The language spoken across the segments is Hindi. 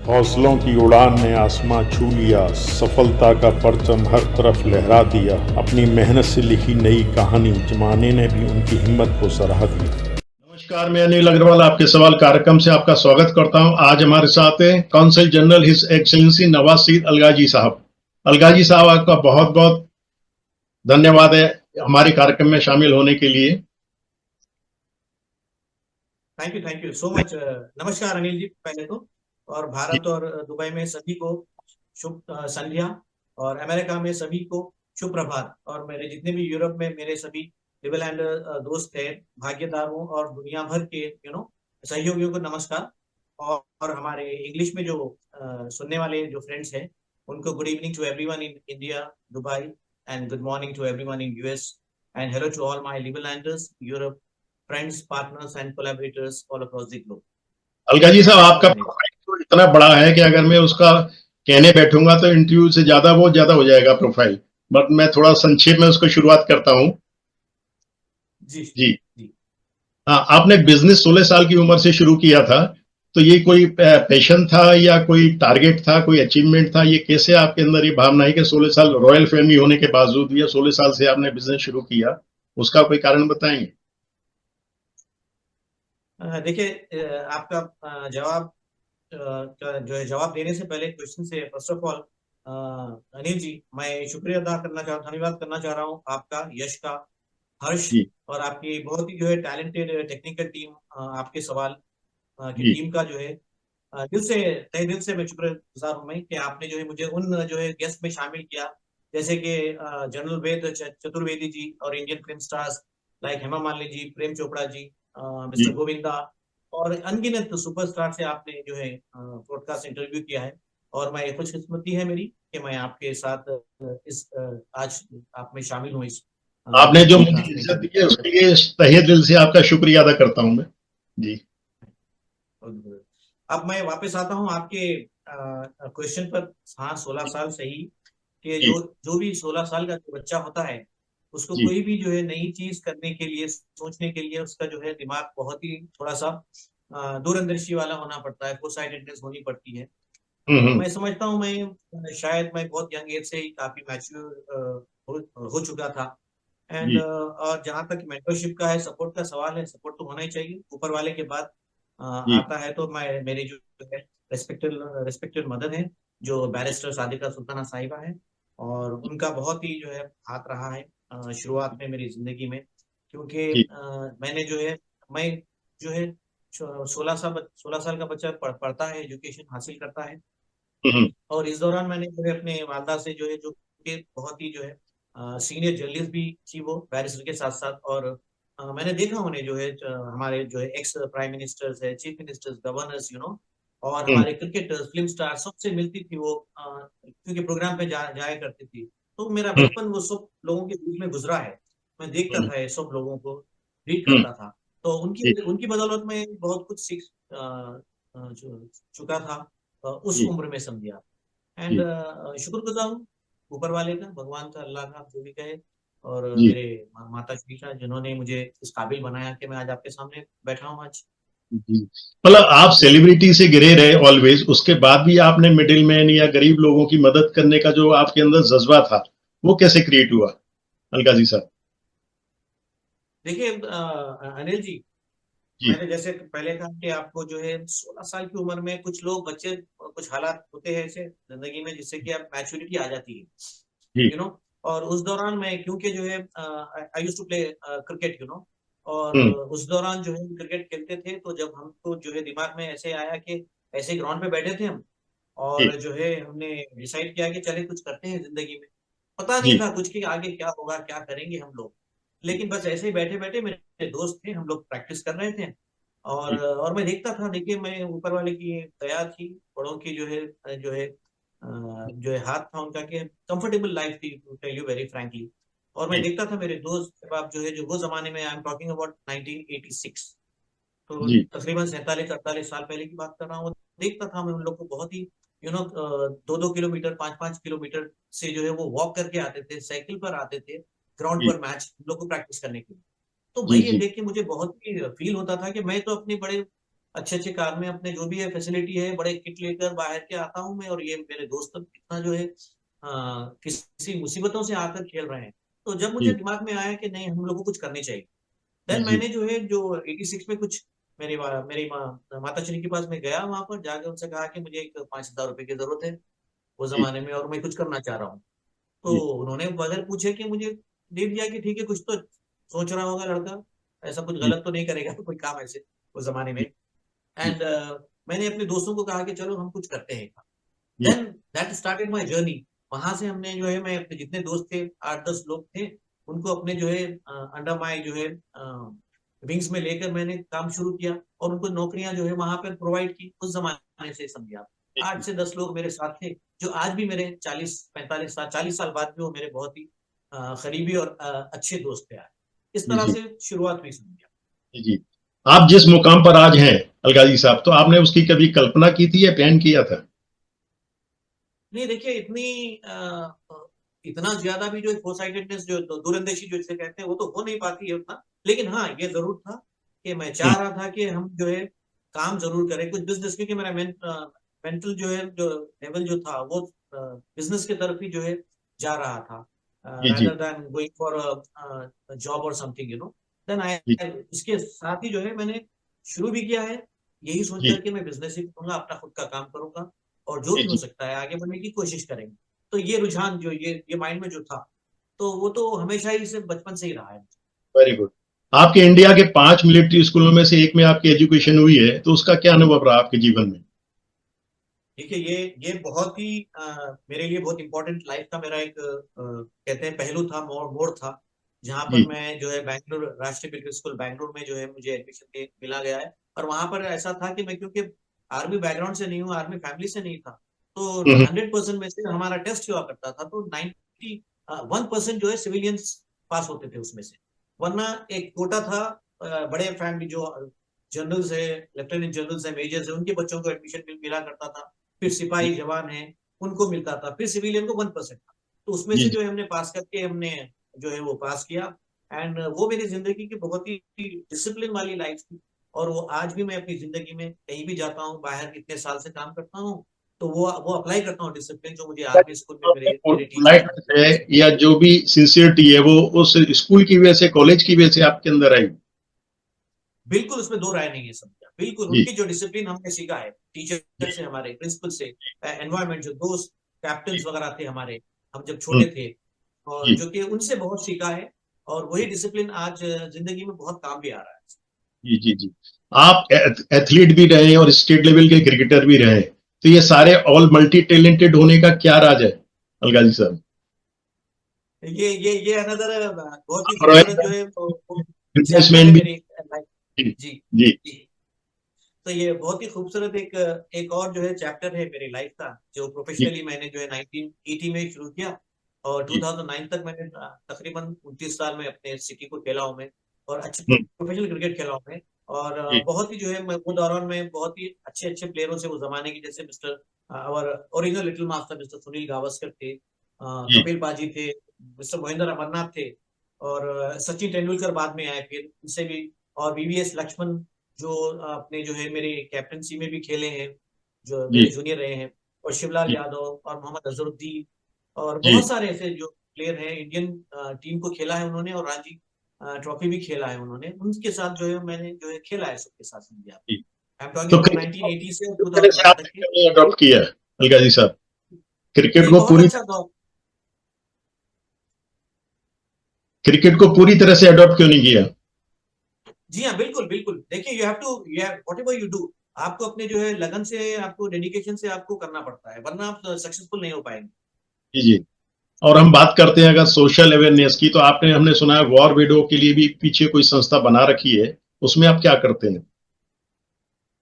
हौसलों की उड़ान ने आसमां छू लिया, सफलता का परचम हर तरफ लहरा दिया। अपनी मेहनत से लिखी नई कहानी जमाने ने भी उनकी हिम्मत को सराहा दिया। नमस्कार, मैं अनिल अग्रवाल आपके सवाल कार्यक्रम से आपका स्वागत करता हूं। आज हमारे साथ हैं consul general his excellency Nawaz Alghazi साहब। अलगाजी साहब, आपका बहुत बहुत धन्यवाद है हमारे कार्यक्रम में शामिल होने के लिए। Thank you so much. नमस्कार अनिल जी, पहले तो और भारत और दुबई में सभी को शुभ संध्या, और अमेरिका में सभी को शुभ प्रभात, और मेरे जितने भी यूरोप में मेरे सभी लिबरलैंडर दोस्त हैं, भाग्यदारों और दुनिया भर के सहयोगियों को नमस्कार। और हमारे इंग्लिश में जो सुनने वाले जो फ्रेंड्स हैं उनको good evening to everyone in India, Dubai, and good morning to everyone in US, and hello to all my Liberlanders, Europe, friends, partners and collaborators all across the globe. Alghazi साहब, Thank आपका you, Anil. प्रोफाइल तो इतना बड़ा है कि अगर मैं उसका कहने बैठूंगा तो इंटरव्यू से ज्यादा बहुत ज्यादा हो जाएगा प्रोफाइल। बट मैं थोड़ा संक्षेप में उसको शुरुआत करता हूँ। जी जी जी। हाँ, आपने बिजनेस 16 साल की उम्र से शुरू किया था, तो ये कोई पैशन था या कोई टारगेट था, कोई अचीवमेंट था? ये कैसे आपके अंदर ये भावना है कि 16 साल रॉयल फैमिली होने के बावजूद या 16 साल से आपने बिजनेस शुरू किया, उसका कोई कारण बताएंगे? देखिए, आपका जवाब जो है, जवाब देने से पहले क्वेश्चन से first of all Anil ji, मैं शुक्रिया अदा करना चाह धन्यवाद करना चाह रहा हूँ आपका, यश का, हर्ष, जी और आपकी बहुत ही जो है टैलेंटेड टेक्निकल टीम, आपके सवाल की जी टीम का जो है दिल से, तहे दिल से मैं शुक्रगुजार हूँ मैं कि आपने जो है मुझे उन जो है गेस्ट में शामिल किया, जैसे कि जनरल वेद चतुर्वेदी जी, और Indian film stars like Hema Malini ji, Prem Chopra ji, जी। मिस्टर गोविंदा, और अनगिनत सुपरस्टार से आपने जो है पॉडकास्ट इंटरव्यू किया है। और मैं खुशकिस्मती है मेरी कि मैं आपके साथ इस आज आप में शामिल हूँ इस आपने जो मुझे पॉडकास्ट में इज्जत इंटरव्यू दी है करने उसके लिए तहे दिल से आपका शुक्रिया अदा करता हूँ मैं। जी में। अब मैं वापस आता हूँ आपके क्वेश्चन पर। हाँ, 16 साल सही, कि जी जो भी 16 साल का जो बच्चा होता है, उसको जी। कोई भी जो है नई चीज करने के लिए, सोचने के लिए, उसका जो है दिमाग बहुत ही थोड़ा सा दूरंदर्शी वाला होना पड़ता है, फोरसाइटेडनेस होनी पड़ती है। हम्म। मैं समझता हूँ, मैं शायद मैं बहुत यंग एज से ही काफी मैच्योर हो चुका था। एंड जी और जहाँ तक मेंटरशिप का है, सपोर्ट का सवाल है, सपोर्ट तो होना ही चाहिए। ऊपर वाले के बाद जी आता है तो मैं, मेरी जो है रेस्पेक्टेड रेस्पेक्टेड मदर है, जो बैरिस्टर सादिका सुल्ताना साहिबा है, और उनका बहुत ही जो है हाथ रहा है शुरुआत में मेरी जिंदगी में, क्योंकि जी। मैंने जो है, मैं जो है 16 साल का बच्चा पढ़ता है, एजुकेशन हासिल करता है, हम्म। और इस दौरान मैंने जो है अपने वालदा से जो है, जो कि बहुत ही जो है सीनियर जर्नलिस्ट भी थी वो बैरिस्टर के साथ साथ, और मैंने देखा उन्हें जो है हमारे जो है एक्स प्राइम मिनिस्टर्स है, चीफ मिनिस्टर्स, गवर्नर्स, और हम्म। हमारे क्रिकेटर्स, फिल्म स्टार, सबसे मिलती थी वो, क्योंकि प्रोग्राम पे जाया करती थी। तो मेरा हम्म। बचपन वो सब लोगों के बीच में गुजरा है। मैं देखता हम्म। था ये सब लोगों को, रीड हम्म। करता था। तो जी उनकी उनकी बदौलत में बहुत कुछ सीख चुका था उस जी उम्र में, समझिए। एंड जी शुक्रगुजार हूँ ऊपर वाले का, भगवान का, अल्लाह का, जो भी कहे, और जी मेरे माता श्री का, जिन्होंने मुझे इस काबिल बनाया कि मैं आज आपके सामने बैठा हूँ आज। जी। मतलब आप सेलिब्रिटी से गिरे रहे ऑलवेज, उसके बाद भी आपने मिडिल मैन या गरीब लोगों की मदद करने का जो आपके अंदर जज्बा था, वो कैसे क्रिएट हुआ, अलगाजी साहब? देखिए अनिल जी, जी मैंने जैसे पहले कहा कि आपको जो है 16 साल की उम्र में कुछ लोग, बच्चे, कुछ हालात होते हैं ऐसे जिंदगी में, जिससे कि आप मैच्योरिटी आ जाती है, जी। यू नो और उस दौरान मैं, क्योंकि जो है I used to play cricket, और हम्म। उस दौरान जो है क्रिकेट खेलते थे, तो जब हमको जो है दिमाग में ऐसे आया कि ऐसे ग्राउंड पे बैठे थे हम, जी और जो है हमने डिसाइड किया कि चले कुछ करते हैं जिंदगी में। पता नहीं जी था कुछ कि आगे क्या होगा, क्या करेंगे हम लोग, लेकिन बस ऐसे ही बैठे बैठे, मेरे दोस्त थे, हम लोग प्रैक्टिस कर रहे थे, जी और मैं देखता था। देखिए, मैं ऊपर वाले की दया थी, बड़ों की जो है हाथ था उनका, कि कंफर्टेबल लाइफ थी, to tell you very frankly. और मैं जी देखता था मेरे दोस्त, जब आप जो है, जो वो जमाने में, आई एम टॉकिंग अबाउट 1986, तो जी तकरीबन 47-48 साल पहले की बात कर रहा हूँ। देखता था मैं उन लोग को, बहुत ही 2-2 किलोमीटर, 5-5 किलोमीटर से जो है वो वॉक करके आते थे, साइकिल पर आते थे ग्राउंड जी पर, मैच हम लोग को प्रैक्टिस करने के लिए। तो मैं जी ये जी देख के मुझे बहुत ही फील होता था कि मैं तो अपने बड़े अच्छे अच्छे कार में अपने जो भी है फैसिलिटी है, बड़े किट लेकर बाहर के आता हूँ मैं, और ये मेरे दोस्त इतना जो है किसी मुसीबतों से आकर खेल रहे हैं। तो जब मुझे जी दिमाग में आया कि नहीं, हम लोग को कुछ करनी चाहिए, देन जी मैंने जो है जो 86 में कुछ मेरी माता श्री के पास मैं गया, वहां पर जाकर उनसे कहा कि मुझे एक 5,000 रुपए की जरूरत है वो जी जमाने में, और मैं कुछ करना चाह रहा हूँ। तो जी उन्होंने बगैर पूछे कि मुझे दे दिया कि ठीक है, कुछ तो सोच रहा होगा लड़का, ऐसा कुछ जी गलत तो नहीं करेगा कोई काम ऐसे उस जमाने में। जी जी एंड मैंने अपने दोस्तों को कहा कि चलो हम कुछ करते हैं। जी then that started my journey. वहां से हमने जो है, मैं अपने जितने दोस्त थे, 8-10 लोग थे, उनको अपने जो है अंडर माय जो है विंग्स में लेकर मैंने काम शुरू किया, और उनको नौकरियां जो है वहां पर प्रोवाइड की। उस जमाने से समझिए आप, जी 8 से 10 लोग मेरे साथ थे, जो आज भी मेरे 40-45 साल, 40 साल बाद भी वो मेरे बहुत ही करीबी और अच्छे दोस्त थे आज। इस जी तरह जी से शुरुआत हुई समझिए। जी जी। आप जिस मुकाम पर आज हैं अलगाजी साहब, तो आपने उसकी कभी कल्पना की थी या प्लान किया था? नहीं देखिए, इतना ज्यादा भी जो फोरसाइटेडनेस, जो दूरंदेशी जो इसे कहते हैं, वो तो हो नहीं पाती है उतना। लेकिन हाँ, ये जरूर था कि मैं हम्म, चाह रहा था कि हम जो है काम जरूर करें कुछ बिजनेस, क्योंकि मेरा मेंटल जो है, जो लेवल जो था, वो बिजनेस की तरफ ही जो है जा रहा था, जी जी rather than going for a job or something, you know. Then I, जी इसके साथ ही जो है मैंने शुरू भी किया है, यही जी सोचकर कि मैं बिजनेस ही करूंगा, अपना खुद का काम करूंगा, और जो जी भी हो जी। सकता है आगे बढ़ने की कोशिश करेंगे। तो ये रुझान जो ये माइंड में जो था, तो वो तो हमेशा ही से बचपन से ही रहा है। Very good. आपके इंडिया के 5 मिलिट्री स्कूलों में से एक में आपकी एजुकेशन हुई है, तो उसका क्या अनुभव रहा आपके जीवन में? देखिए, ये बहुत ही मेरे लिए बहुत इंपॉर्टेंट लाइफ का मेरा एक कहते हैं पहलू था, मोड़ था, जहां पर जी मैं जो है बैंगलोर, राष्ट्रीय मिलिट्री स्कूल बैंगलोर में जो है मुझे एडमिशन मिला गया है। और वहां पर ऐसा था कि मैं, क्योंकि आर्मी बैकग्राउंड से नहीं हूँ, आर्मी फैमिली से नहीं था, तो हम्म, 100% में से हमारा टेस्ट हुआ करता था, तो 91% जो है सिविलियंस पास होते थे उसमें से। वरना एक कोटा था, बड़े फैमिली जो जनरल्स है, लेफ्टिनेंट जनरल्स है, मेजर्स है, उनके बच्चों को एडमिशन मिला करता था। फिर जी सिपाही जवान है, उनको मिलता था, फिर सिविलियन को 1% था। तो उसमें जी से जी। जो है हमने पास करके, हमने जो है वो पास किया। एंड वो मेरी जिंदगी की बहुत ही डिसिप्लिन वाली लाइफ थी, और वो आज भी मैं अपनी जिंदगी में कहीं भी जाता हूँ, बाहर इतने साल से काम करता हूँ, तो वो अप्लाई करता हूँ डिसिप्लिन, जो मुझे आर्मी स्कूल में मेरे मेरे टीचर्स पोलाइटनेस है या जो भी सिंसियरिटी है, वो उस स्कूल की वजह से, कॉलेज की वजह से आपके अंदर आई? बिल्कुल, उसमें दो राय नहीं है समझा। बिल्कुल, जी उनकी जो डिसिप्लिन हमने सीखा है टीचर जी से, हमारे प्रिंसिपल से, एनवायरमेंट, जो दोस्त जी कैप्टन वगैरह थे हमारे, हम जब हम्म, छोटे थे, और जी जो कि उनसे बहुत सीखा है, और वही डिसिप्लिन आज जिंदगी में बहुत काम भी आ रहा है। जी जी जी। आप एथलीट भी रहे और स्टेट लेवल के क्रिकेटर भी रहे, तो ये सारे ऑल मल्टी टैलेंटेड होने का क्या राज है अलगाजी साहब? ये अनदर बहुत ही और खूबसूरत जो है चैप्टर बिजनेसमैन है भी। मेरी लाइफ। जी जी जी जी। तो ये बहुत ही खूबसूरत एक और जो है चैप्टर है मेरी लाइफ का, जो जी प्रोफेशनली मैंने जो है 1980 में शुरू किया, और जी 2009 तक मैंने तकरीबन 29 साल में अपने सिटी को खेला हूँ मैं, और अच्छे हम्म, प्रोफेशनल क्रिकेट खेला हूँ मैं। और जी बहुत ही जो है वो दौरान में बहुत ही अच्छे अच्छे प्लेयरों से, वो जमाने के, जैसे मिस्टर और original little master mister Sunil Gavaskar थे, जी कपिल पाजी थे, मिस्टर महेंद्र अमरनाथ थे, और सचिन तेंदुलकर बाद में आए फिर उनसे भी, और वीवीएस लक्ष्मण, जो अपने जो है मेरे कैप्टनसी में भी खेले हैं, जो जी मेरे जूनियर रहे हैं, और शिवलाल जी यादव और मोहम्मद अजहरुद्दीन, और जी। बहुत सारे ऐसे जो प्लेयर हैं, इंडियन टीम को खेला है उन्होंने, और रणजी ट्रॉफी भी खेला है उन्होंने, उनके साथ जो है मैंने जो है खेला है सबके साथ इंडिया। जी। आई एम टॉकिंग तो अबाउट क्रिकेट को 1980 से किस तरह से 2009 तक के। आपने अडॉप्ट किया है अलगाजी साहब? क्रिकेट नहीं, को बहुत पूरी अच्छा दौर। क्रिकेट को पूरी तरह से अडॉप्ट क्यों नहीं किया? जी हाँ, बिल्कुल बिल्कुल। देखिए, you have to, whatever you do, आपको अपने जो है लगन से, आपको डेडिकेशन से आपको करना पड़ता है, वरना आप सक्सेसफुल नहीं हो पाएंगे। जी जी। और हम बात करते हैं अगर सोशल अवेयरनेस की, तो आपने, हमने सुना है वॉर विडो के लिए भी पीछे कोई संस्था बना रखी है, उसमें आप क्या करते हैं?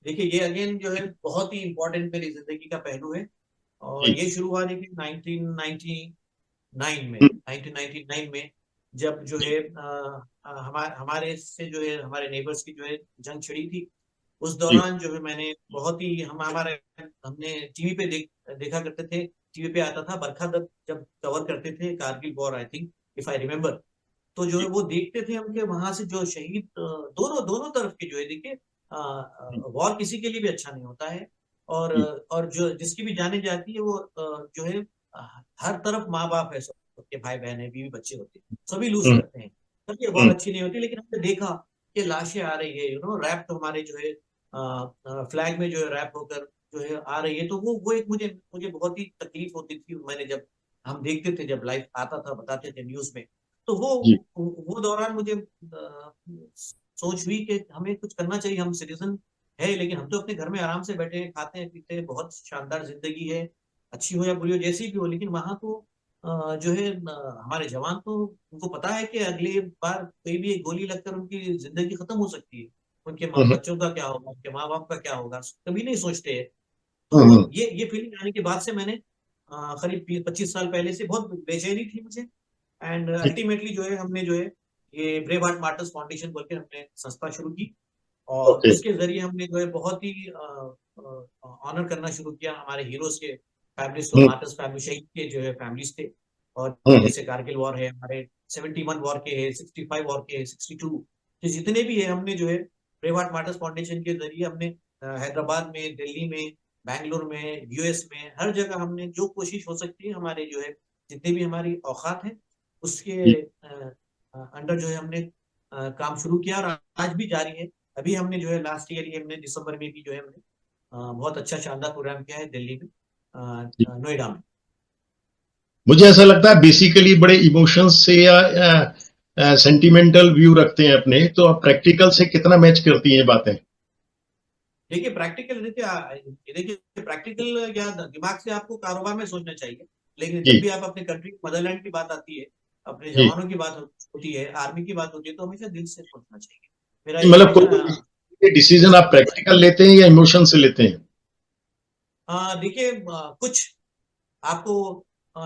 देखिए, ये अगेन जो है बहुत ही इंपॉर्टेंट मेरी जिंदगी का पहलू है, और जी ये शुरू हुआ देखिए 1999 में, हम्म, 1999 में, जब जो जी है हमारे से जो है हमारे नेबर्स की जो है जंग छिड़ी थी। उस जी दौरान जो है मैंने बहुत ही, हमारे हमने टीवी पे देखा करते थे, टीवी पे आता था बरखा दत्त जब कवर करते थे Kargil war, I think, if I remember. तो जो है जी वो देखते थे हम, के वहां से जो शहीद दोनों दोनों तरफ के जो है देखिए, वॉर किसी के लिए भी अच्छा नहीं होता है। और और जो जिसकी भी जाने जाती है वो जो है हर तरफ माँ बाप है, सबके भाई बहन है, बीवी बच्चे होते हैं, सभी लूज करते हैं, तब ये वॉर अच्छी नहीं होती। लेकिन हमने देखा कि लाशें आ रही है, रैप तो हमारे जो है फ्लैग में जो है रैप होकर जो है आ रही है, तो वो एक मुझे मुझे बहुत ही तकलीफ होती थी। मैंने जब हम देखते थे, जब लाइव आता था, बताते थे न्यूज में, तो जी। वो दौरान मुझे सोच हुई कि हमें कुछ करना चाहिए। हम सिटीजन है, लेकिन हम तो अपने घर में आराम से बैठे हैं, खाते हैं पीते हैं, बहुत शानदार जिंदगी है, अच्छी हो या बुरी हो, जैसी भी हो। लेकिन वहां तो जो है हमारे जवान तो, उनको पता है कि अगली बार कोई भी एक गोली लगकर उनकी जिंदगी खत्म हो सकती है, उनके बच्चों का क्या होगा, उनके माँ बाप का क्या होगा, कभी नहीं सोचते हैं। तो ये फीलिंग आने के बाद से मैंने करीब 25 साल पहले से बहुत बेचैनी थी मुझे। एंड अल्टीमेटली जो है हमने जो है ये ब्रेव हार्ट मार्टर्स फाउंडेशन बोल के हमने संस्था शुरू की, और ओके। उसके जरिए हमने जो है बहुत ही ऑनर करना शुरू किया हमारे हीरोज के फैमिलीज को, मार्टर्स फैमिली, शहीद के जो है फैमिलीज थे। और जैसे कारगिल वॉर है हमारे, 71 वॉर के है, 65 वॉर के है, 62, तो जितने भी है हमने जो है ब्रेव हार्ट मार्टर्स फाउंडेशन के जरिए हमने हैदराबाद में, दिल्ली में, बैंगलोर में, यूएस में, हर जगह हमने जो कोशिश हो सकती है हमारे जो है जितनी भी हमारी औकात है उसके अंडर जो है हमने काम शुरू किया, और आज भी जारी है। अभी हमने जो है लास्ट ईयर ही हमने दिसंबर में भी जो है हमने बहुत अच्छा शानदार प्रोग्राम किया है दिल्ली में, नोएडा में। मुझे ऐसा लगता है बेसिकली बड़े इमोशंस से या सेंटिमेंटल व्यू रखते हैं अपने, तो आप प्रैक्टिकल से कितना मैच करती हैं बातें? देखिए प्रैक्टिकल, देखिए प्रैक्टिकल या दिमाग से आपको कारोबार में सोचना चाहिए, लेकिन जब जी। भी आप अपने कंट्री मदरलैंड की बात आती है, अपने जी। जवानों की बात होती है, आर्मी की बात होती है, तो हमेशा दिल से सोचना चाहिए। मेरा ये मतलब हमेशा कोई डिसीजन आप प्रैक्टिकल लेते हैं या इमोशन से लेते हैं? देखिए कुछ आपको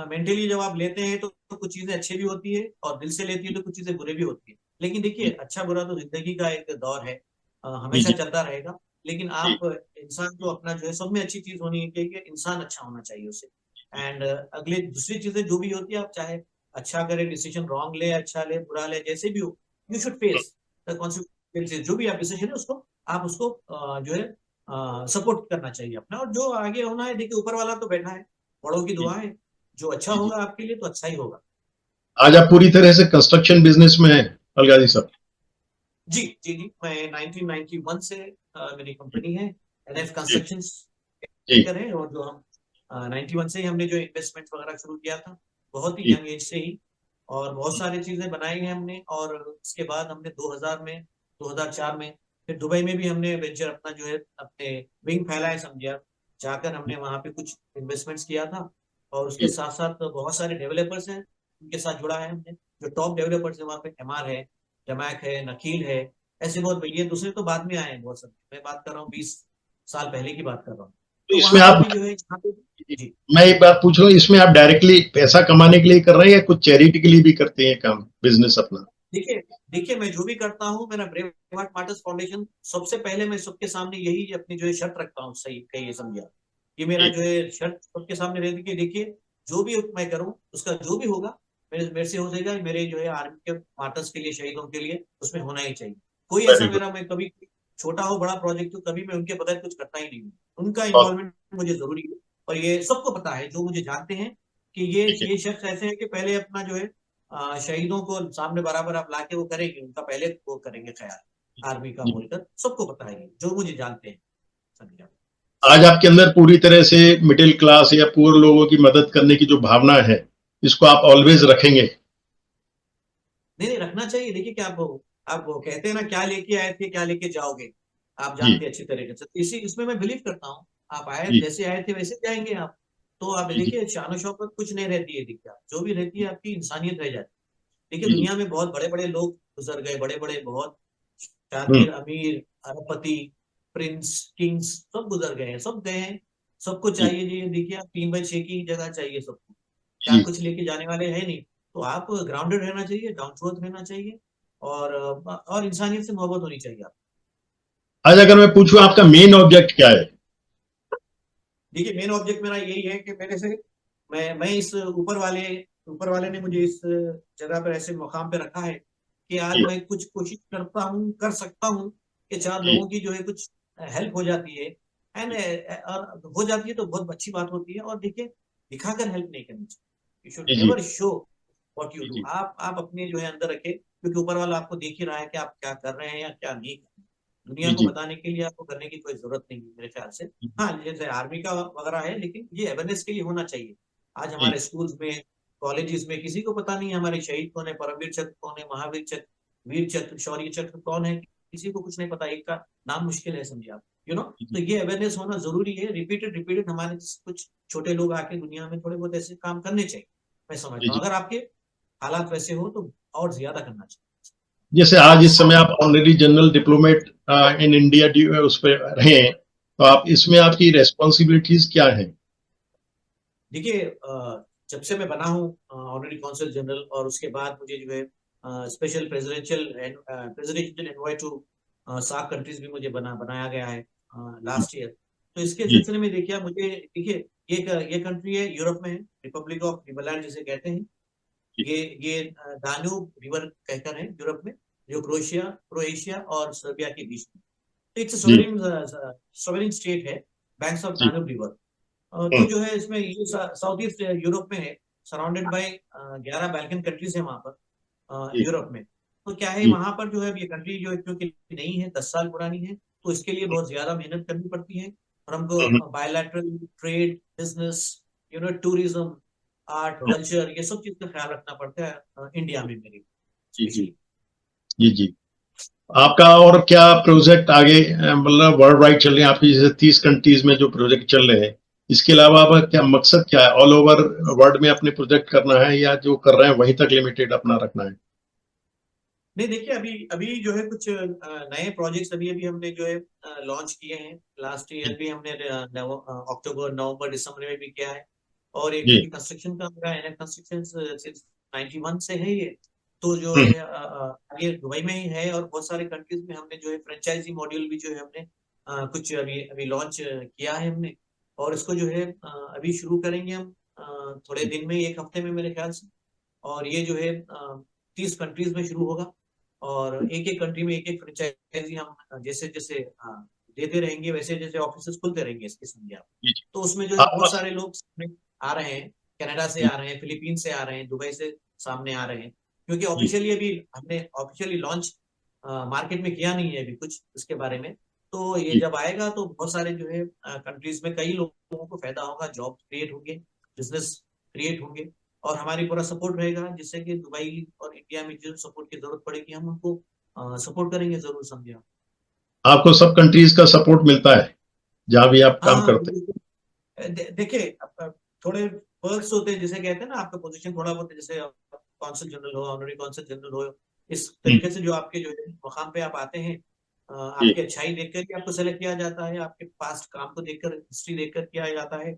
मेंटली जब आप लेते हैं तो कुछ चीजें अच्छी भी होती है, और दिल से लेती है तो कुछ चीजें बुरे भी होती है। लेकिन देखिए जी। अच्छा बुरा तो जिंदगी का एक दौर है, जी। हमेशा जी। चलता रहेगा। लेकिन जी। आप इंसान को अपना जो है, सब में अच्छी चीज होनी चाहिए कि इंसान अच्छा होना चाहिए उसे। एंड अगले दूसरी चीजें जो भी होती है, आप चाहे अच्छा करे, डिसीजन रॉन्ग ले, अच्छा ले, बुरा ले, जैसे भी हो, you should face the consequences. जो भी आप डिसीजन है उसको, आप उसको जो है सपोर्ट करना चाहिए अपना, और जो आगे होना है, देखिए ऊपर वाला तो बैठा है, बड़ों की जी। दुआ है, जो अच्छा जी। होगा आपके लिए तो अच्छा ही होगा। आज आप पूरी तरह से कंस्ट्रक्शन बिजनेस में हैं, अलगाजी साहब? जी जी जी, मैं 1991 से मेरी कंपनी है, एनएफ जी। कंस्ट्रक्शन जी। है। और जो हम 91 से ही हमने जो इन्वेस्टमेंट वगैरह शुरू किया था, बहुत ही जी। यंग एज से ही, और बहुत सारी चीजें बनाई हैं हमने। और उसके बाद हमने 2000 में, 2004 में फिर दुबई में भी हमने वेंचर अपना जो है अपने विंग फैलाए, समझिए, जाकर हमने वहां पे कुछ इन्वेस्टमेंट्स किया था। और उसके जी। साथ साथ बहुत सारे डेवलपर्स हैं, उनके साथ जुड़ा है हमने, जो टॉप डेवलपर्स है वहाँ पे, एमआर है, जमैक है, नकील है, ऐसे बहुत, ये दूसरे तो बाद में आए हैं बहुत सारे, मैं बात कर रहा हूँ 20 साल पहले की बात कर रहा हूँ। तो तो इसमें वहां पर आप, भी जो है यहाँ पे, जी, मैं एक बात पूछ रहा हूँ, इसमें आप डायरेक्टली पैसा कमाने के लिए कर रहे हैं या कुछ चैरिटी के लिए भी करते हैं काम, बिजनेस अपना? देखिए देखिए मैं जो भी करता हूँ, मेरा ब्रेव हार्ट मार्टर्स फाउंडेशन, सबसे पहले मैं सबके सामने यही अपनी जो है शर्त रखता हूँ, सही कहिए, समझिए, ये मेरा जी। जो है शर्त सबके सामने रहती है कि देखिए जो भी मैं करूँ, उसका जो भी होगा मेरे से हो जाएगा, मेरे जो है आर्मी के मार्टर्स के लिए, शहीदों के लिए, उसमें होना ही चाहिए। कोई वेरी ऐसा गुड। मेरा, मैं कभी छोटा हो बड़ा प्रोजेक्ट हो, कभी मैं उनके बगैर कुछ करता ही नहीं हूँ, उनका बहुत इन्वॉल्वमेंट मुझे जरूरी है। और ये सबको पता है, जो मुझे जानते हैं, कि ठीक है। ये शख्स ऐसे है कि पहले अपना जो है शहीदों को सामने बराबर आप लाके वो करेंगे, उनका पहले वो करेंगे ख्याल, आर्मी का जी। बोलकर सबको पता है, जो मुझे जानते हैं, समझिए। आज आपके अंदर पूरी तरह से मिडिल क्लास या पुअर लोगों की मदद करने की जो भावना है, इसको आप ऑलवेज रखेंगे? नहीं नहीं, रखना चाहिए। देखिए क्या आप वो कहते हैं ना, क्या लेके आए थे क्या लेके जाओगे, आप जी। जानते हैं अच्छी तरीके से, तो इसी इसमें मैं बिलीव करता हूँ। आप आए, जी। जैसे आए थे वैसे जाएंगे आप। तो आप जी। जी। देखिए शान शौकत कुछ नहीं रहती है, देखिए आप जो भी रहती है आपकी इंसानियत रह जाती है। देखिए जी। दुनिया में बहुत बड़े बड़े लोग गुजर गए, बड़े बड़े बहुत हम्म। शातिर, अमीर, अरबपति, प्रिंस, किंग्स, सब गुजर गए हैं, सब गए हैं। सबको जी। चाहिए जी, देखिए आप 3/6 की जगह चाहिए सबको, क्या जी। कुछ लेके जाने वाले हैं नहीं। तो आप ग्राउंडेड रहना चाहिए, डाउन टू अर्थ रहना चाहिए, और इंसानियत से मोहब्बत होनी चाहिए आप। आज अगर मैं पूछूं आपका मेन ऑब्जेक्ट क्या है? देखिए मेन ऑब्जेक्ट मेरा यही है कि मेरे से, मैं इस ऊपर वाले ने मुझे इस जगह पर ऐसे मुकाम पे रखा है कि आज जी। मैं कुछ कोशिश करता हूँ, कर सकता हूँ कि 4 जी लोगों की जो है कुछ हेल्प हो जाती है एंड हो जाती है तो बहुत अच्छी बात होती है। और देखिए, दिखाकर हेल्प नहीं करनी चाहिए। यू शुड जी जी नेवर शो व्हाट यू जी डू। जी आप अपने जो है अंदर रखे, क्योंकि ऊपर वाला आपको देख ही रहा है कि आप क्या कर रहे हैं या क्या नहीं कर रहे हैं। दुनिया जी को जी बताने के लिए आपको करने की कोई जरूरत नहीं है मेरे ख्याल से। जी हाँ, जैसे आर्मी का वगैरह है, लेकिन ये अवेयरनेस के लिए होना चाहिए। आज जी हमारे स्कूल्स में, कॉलेजेस में किसी को पता नहीं है हमारे शहीद कौन है, परमवीर चक्र कौन है, महावीर चक्र, वीर चक्र, शौर्य चक्र कौन है, किसी को कुछ नहीं पता। एक का नाम मुश्किल है, समझिए आप, तो जी ये अवेयरनेस होना जरूरी है। रिपीटेड रिपीटेड हमारे कुछ छोटे लोग आके दुनिया में थोड़े बहुत ऐसे काम करने चाहिए, मैं जी समझता हूँ। जी। अगर आपके हालात वैसे हो तो और ज्यादा करना चाहिए। जैसे आज इस समय आप honorary general diplomat in India उस पर रहे हैं, तो आप इसमें आपकी रेस्पॉन्सिबिलिटीज क्या हैं? देखिए, जब से मैं बना हूँ ऑनरेरी कॉन्सल जनरल, और उसके बाद मुझे जो है special presidential envoy to SAARC countries भी मुझे बनाया गया है जी लास्ट ईयर। तो इसके जी सिलसिले में देखिए, ये कंट्री है, यूरोप में है, रिपब्लिक ऑफ लिबरलैंड जिसे कहते हैं। जी ये दान्यूब रिवर कहकर है यूरोप में, जो क्रोएशिया और सर्बिया के बीच में। तो इट्स जी सोवरेन स्टेट है, बैंक्स ऑफ जी दान्यूब रिवर। तो हम्म, जो है इसमें ये साउथ ईस्ट यूरोप में है, सराउंडेड बाय 11 बैल्कन कंट्रीज है वहां पर जी यूरोप में। तो क्या है, जी वहां पर जो है ये कंट्री जो है क्योंकि नई है, 10 साल पुरानी है, तो इसके लिए बहुत ज्यादा मेहनत करनी पड़ती है। और हम्म, हमको bilateral trade, business, tourism, art, hmm, culture, ये सब चीज का ख्याल रखना पड़ता है इंडिया में, मेरे जी जी स्पेशली। जी जी। आपका और क्या प्रोजेक्ट आगे मतलब वर्ल्ड वाइड चल रहे हैं आपकी, जैसे 30 कंट्रीज में जो प्रोजेक्ट चल रहे हैं, इसके अलावा आपका क्या मकसद क्या है? ऑल ओवर वर्ल्ड में अपने प्रोजेक्ट करना है या जो कर रहे हैं वहीं तक लिमिटेड अपना रखना है? नहीं, देखिए, अभी अभी जो है कुछ नए प्रोजेक्ट्स अभी अभी हमने जो है लॉन्च किए हैं। लास्ट ईयर जी भी हमने अक्टूबर, नवंबर, दिसंबर में भी किया है। और एक जी क्योंकि कंस्ट्रक्शन का मेरा एनएफ कंस्ट्रक्शन सिंस 91 से है ये, तो जो हम्म, है ये दुबई में ही है। और बहुत सारे कंट्रीज में हमने जो है फ्रेंचाइजी मॉड्यूल भी जो है हमने कुछ अभी अभी लॉन्च किया है हमने। और इसको जो है अभी शुरू करेंगे हम थोड़े दिन में, एक हफ्ते में मेरे ख्याल से। और ये जो है 30 कंट्रीज में शुरू होगा। और एक एक कंट्री में एक एक फ्रेंचाइजी हम जैसे जैसे देते रहेंगे, वैसे जैसे ऑफिस खुलते रहेंगे इसके, समझे आप। जी जी। तो उसमें जो है आप बहुत सारे लोग सामने आ रहे हैं, कनाडा से जी आ रहे हैं, फिलीपीन से आ रहे हैं, दुबई से सामने आ रहे हैं। क्योंकि जी ऑफिशियली अभी हमने ऑफिशियली लॉन्च मार्केट में किया नहीं है अभी कुछ इसके बारे में। तो ये जी जब आएगा तो बहुत सारे जो है कंट्रीज में कई लोगों को फायदा होगा, जॉब क्रिएट होंगे, बिजनेस क्रिएट होंगे। और हमारी पूरा सपोर्ट रहेगा, जिससे कि दुबई और इंडिया में जो सपोर्ट की जरूरत पड़ेगी हम उनको सपोर्ट करेंगे जरूर, समझे आप। आपको सब कंट्रीज का सपोर्ट मिलता है जहां भी आप हाँ काम हाँ, करते बिल्कुल। देखिए, थोड़े पर्क्स होते हैं, जिसे कहते हैं ना, आपका पोजीशन थोड़ा बहुत, जैसे कौंसल जनरल हो, ऑनरी कौंसल जनरल हो, इस हैं? तरीके से जो आपके जो है मकाम पे आप आते हैं, जी आपकी अच्छाई देखकर ही आपको सेलेक्ट किया जाता है, आपके पास्ट काम को देखकर, हिस्ट्री देखकर किया जाता है।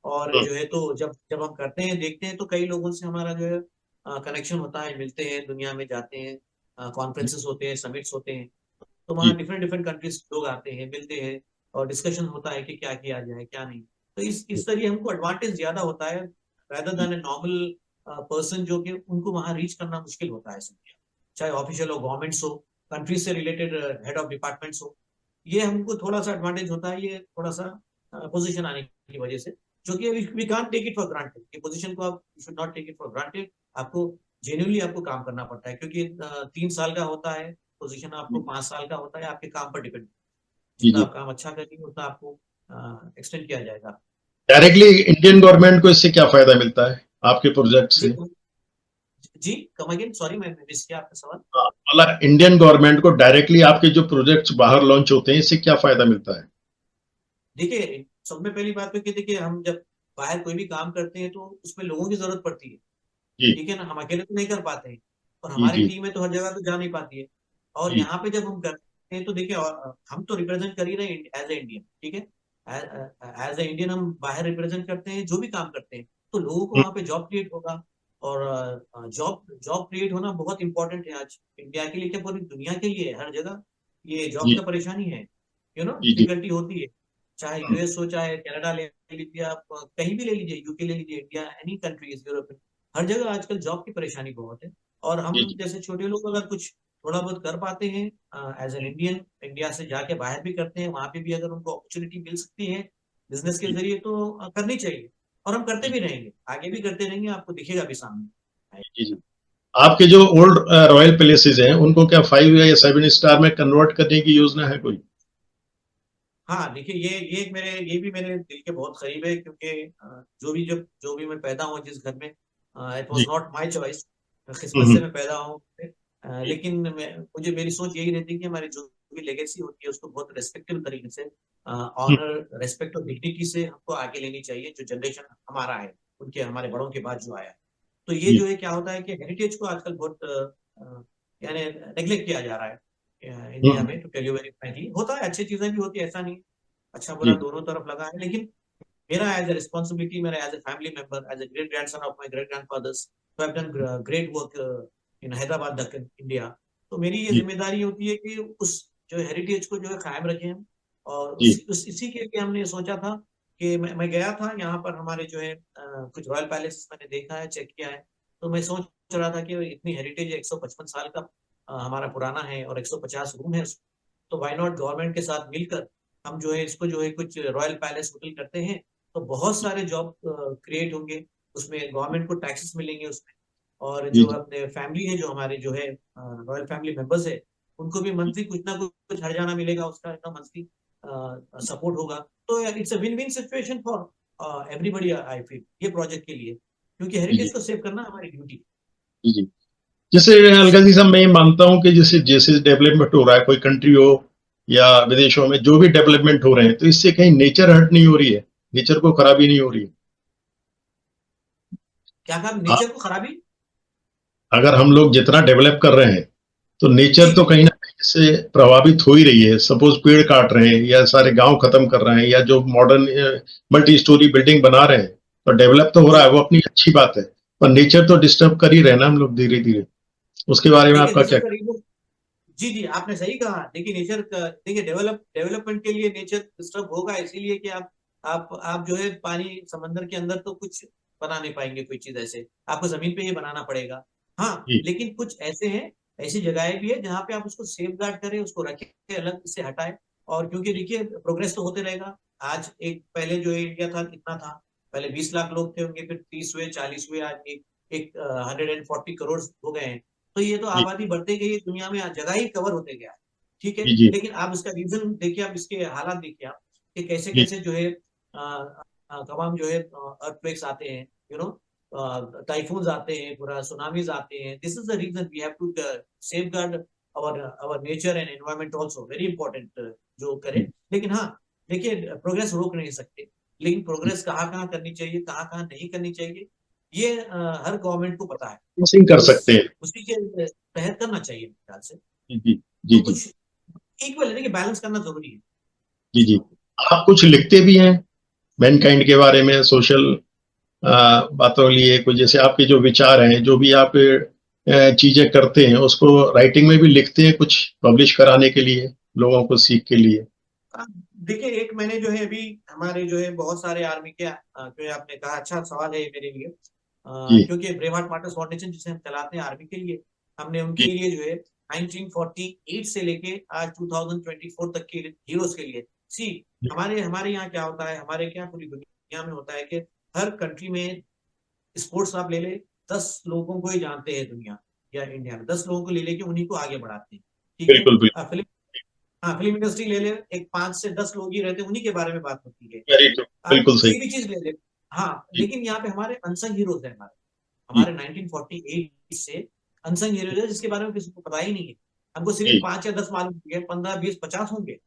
और हम्म, जो है तो जब जब हम करते हैं, देखते हैं, तो कई लोगों से हमारा जो है कनेक्शन होता है, मिलते हैं, दुनिया में जाते हैं, जी कॉन्फ्रेंसेस होते हैं, समिट्स होते हैं। तो जी वहाँ डिफरेंट डिफरेंट कंट्रीज लोग आते हैं, मिलते हैं, और डिस्कशन होता है कि क्या किया जाए, क्या नहीं। तो इस तरीके हमको एडवांटेज ज्यादा होता है, rather जी देन ए नॉर्मल पर्सन, जो कि उनको वहां रीच करना मुश्किल होता है, समझिए। चाहे ऑफिशियल हो, गवर्नमेंट्स हो, कंट्री से रिलेटेड हेड ऑफ डिपार्टमेंट्स हो, ये हमको थोड़ा सा एडवांटेज होता है, ये थोड़ा सा पोजीशन आने की वजह से, जो कि we can't take it for granted. ये पोजीशन को आप should not take it for granted. आपको जेन्युइनली आपको काम करना पड़ता है, क्योंकि 3 साल का होता है पोजीशन, आपको जी 5 साल का होता है, आपके काम पर डिपेंड। जी जितना जी। आप काम अच्छा करेंगे उतना आपको एक्सटेंड किया जाएगा। डायरेक्टली इंडियन गवर्नमेंट को इससे क्या फायदा मिलता है आपके प्रोजेक्ट जी से? जी, कम अगेन, सॉरी, मैं मिस किया आपका सवाल। हाँ, मतलब इंडियन गवर्नमेंट को डायरेक्टली आपके जो प्रोजेक्ट्स बाहर लॉन्च होते हैं इससे क्या फायदा मिलता है? देखिए, सब में पहली बात तो कि देखिए, हम जब बाहर कोई भी काम करते हैं तो उसमें लोगों की जरूरत पड़ती है। जी ठीक है ना, हम अकेले तो नहीं कर पाते हैं, और जी हमारी जी टीम है तो हर जगह तो जा नहीं पाती है। और जी यहाँ पे जब हम करते हैं तो देखिए, हम तो रिप्रेजेंट कर ही रहे हैं एज ए इंडियन, ठीक है। एज ए इंडियन हम बाहर रिप्रेजेंट करते हैं, जो भी काम करते हैं, तो लोगों को हम्म, वहाँ पे जॉब क्रिएट होगा। और जॉब जॉब क्रिएट होना बहुत इंपॉर्टेंट है आज इंडिया के लिए, क्या पूरी दुनिया के लिए, हर जगह ये जॉब जी का परेशानी है, जी जी डिफिकल्टी होती है। चाहे हम्म, यूएस हो, चाहे कनाडा ले लीजिए आप, कहीं भी ले लीजिए, यूके ले लीजिए, इंडिया, एनी कंट्रीज, यूरोप, हर जगह आजकल जॉब की परेशानी बहुत है। और हम जी जी जैसे छोटे लोग अगर कुछ थोड़ा बहुत कर पाते हैं एज एन इंडियन, इंडिया से जाके बाहर भी करते हैं, वहां पे भी अगर उनको अपॉर्चुनिटी मिल सकती है बिजनेस के जी जरिए तो करनी चाहिए। और हम करते जी भी रहेंगे, आगे भी करते रहेंगे, आपको दिखेगा भी सामने। जी जी। आपके जो ओल्ड रॉयल पैलेसेस हैं उनको क्या 5 या 7 स्टार में कन्वर्ट करने की योजना है कोई? हाँ देखिए, ये एक मेरे, ये भी मेरे दिल के बहुत करीब है, क्योंकि जो भी मैं पैदा हूँ जिस घर में, इट वाज जी। नॉट माय चॉइस, किस्मत से हम्म। मैं पैदा हूँ। जी लेकिन मुझे मेरी सोच यही रहती है कि हमारी जो भी लेगेसी होती है उसको बहुत रेस्पेक्टेबल तरीके से, हम्म। ऑनर, रेस्पेक्ट और डिग्निटी से हमको आगे लेनी चाहिए, जो जनरेशन हमारा है उनके, हमारे बड़ों के बाद जो आया है। तो ये जी जो है क्या होता है कि हेरिटेज को आजकल बहुत यानी नेग्लेक्ट किया जा रहा है इंडिया हम्म। में। To tell you very frankly, होता है, अच्छी चीजें भी होती है, ऐसा नहीं, अच्छा बुरा जी दोनों तरफ लगा है। लेकिन मेरा एज ए रिस्पॉन्सिबिलिटी, मेरा as a family member, as a great grandson of my great grandfathers who have done great work in Hyderabad, Deccan, India. तो मेरी ये जी जिम्मेदारी होती है कि उस जो हेरिटेज को जो है कायम रखें हम। और जी इसी के लिए हमने सोचा था कि मैं गया था यहाँ पर, हमारे जो है कुछ रॉयल पैलेस मैंने देखा है, चेक किया है। तो मैं सोच रहा था कि इतनी हेरिटेज 155 साल का हमारा पुराना है और 150 रूम है, तो व्हाई नॉट गवर्नमेंट के साथ मिलकर हम जो है इसको जो है कुछ रॉयल पैलेस होटल करते हैं, तो बहुत सारे जॉब क्रिएट होंगे उसमें, गवर्नमेंट को टैक्सेस मिलेंगे उसमें, और जी जो जी अपने फैमिली है, जो हमारे जो है रॉयल फैमिली मेंबर्स है, उनको भी मंथली कुछ ना कुछ हर्जाना मिलेगा, उसका मंथली सपोर्ट होगा। तो it's a win win situation for everybody, I feel, ये प्रोजेक्ट के लिए, क्योंकि जी जी हेरिटेज को सेव करना हमारी ड्यूटी। जी जी। जैसे अलका जी साहब, मैं ये मानता हूँ कि जैसे जैसे डेवलपमेंट हो रहा है, कोई कंट्री हो या विदेशों में जो भी डेवलपमेंट हो रहे हैं, तो इससे कहीं नेचर हर्ट नहीं हो रही है, नेचर को खराबी नहीं हो रही है। क्या कहा, हाँ, नेचर को खराबी? अगर हम लोग जितना डेवलप कर रहे हैं तो जी नेचर तो जी कहीं ना कहीं से प्रभावित हो ही रही है। सपोज पेड़ काट रहे हैं या सारे गांव खत्म कर रहे हैं या जो मॉडर्न मल्टी स्टोरी बिल्डिंग बना रहे हैं, तो डेवलप तो हो रहा जी। है, वो अपनी अच्छी बात है। पर नेचर तो डिस्टर्ब कर ही रहे हैं ना हम लोग धीरे धीरे। उसके बारे में देखिए, आपका दिस इज क्या? The reason. जी जी, आपने सही कहा। देखिए नेचर का, देखिए डेवलपमेंट के लिए नेचर डिस्टर्ब होगा, इसीलिए कि आप जो है पानी समंदर के अंदर तो कुछ बना नहीं पाएंगे कोई चीज, ऐसे आपको जमीन पे ही बनाना पड़ेगा। हाँ, जी लेकिन कुछ ऐसे हैं, ऐसी जगहें भी है जहाँ पे आप उसको सेफ गार्ड करें, उसको रखें अलग से हटाए। और क्योंकि देखिए प्रोग्रेस तो होते रहेगा। आज एक, पहले जो इंडिया था कितना था, पहले 20 लाख लोग थे होंगे, फिर 30 हुए, 40 हुए, आज एक एक 140 करोड़ हो गए हैं। तो ये तो जी आबादी बढ़ते गई, दुनिया में जगह ही कवर होते गया, ठीक है। जी जी लेकिन आप इसका रीजन देखिए, आप इसके हालात देखिए आप, कि कैसे जी कैसे जो है तमाम जो है अर्थक्वेक्स आते हैं, यू नो, टाइफून्स आते हैं, पूरा सुनामीज आते हैं। This is the reason we have to safeguard our nature and environment also, very important जो करें। लेकिन हाँ, देखिए प्रोग्रेस रोक नहीं सकते, लेकिन प्रोग्रेस कहाँ कहाँ करनी चाहिए, कहाँ कहाँ नहीं करनी चाहिए, ये हर गवर्नमेंट को पता है। क्रॉसिंग कर उस सकते हैं। उसी के तहत करना चाहिए मेरे ख्याल से। जी जी जी तो जी कुछ इक्वल है, देखिए बैलेंस करना जरूरी है जी जी। चीजों को। आप कुछ लिखते भी हैं मैनकाइंड के बारे में, सोशल बातों के लिए? कुछ जैसे आपके जो विचार हैं, जो भी आप चीजें करते हैं, उसको राइटिंग में भी लिखते हैं कुछ पब्लिश कराने के लिए, लोगों को सीख के लिए? हाँ, देखिए एक मैंने जो है अभी हमारे जो है बहुत सारे आर्मी के जो है, आपने कहा, अच्छा सवाल है ये मेरे लिए। जी क्योंकि ब्रेव हार्ट मार्टर्स फाउंडेशन जिसे हम चलाते हैं आर्मी के लिए, हमने उनके जी लिए जो है 1948 से लेके आज 2024 तक के हीरोज के लिए, सी, जी हमारे हमारे यहाँ क्या होता है, हमारे क्या पूरी दुनिया में होता है कि हर कंट्री में स्पोर्ट्स आप ले ले, 10 लोगों को ही जानते हैं दुनिया, या इंडिया में 10 लोगों को ले लेके उन्हीं को आगे बढ़ाते हैं, ठीक है। बिल्कुल बिल्कुल। फिल्म, हाँ फिल्म इंडस्ट्री ले ले, एक 5 से 10 लोग ही रहते हैं, उन्हीं के बारे में बात होती है। Very true. आप बिल्कुल सही। कोई भी चीज ले ले। हाँ, जी लेकिन यहाँ पे हमारे अनसंग हीरोज हैं, हमारे जी हमारे 1948 से अनसंग हीरोज है, जिसके बारे में किसी को पता ही नहीं है। हमको सिर्फ जी 5 या 10 मालूम होंगे, 15, 20, 50 होंगे,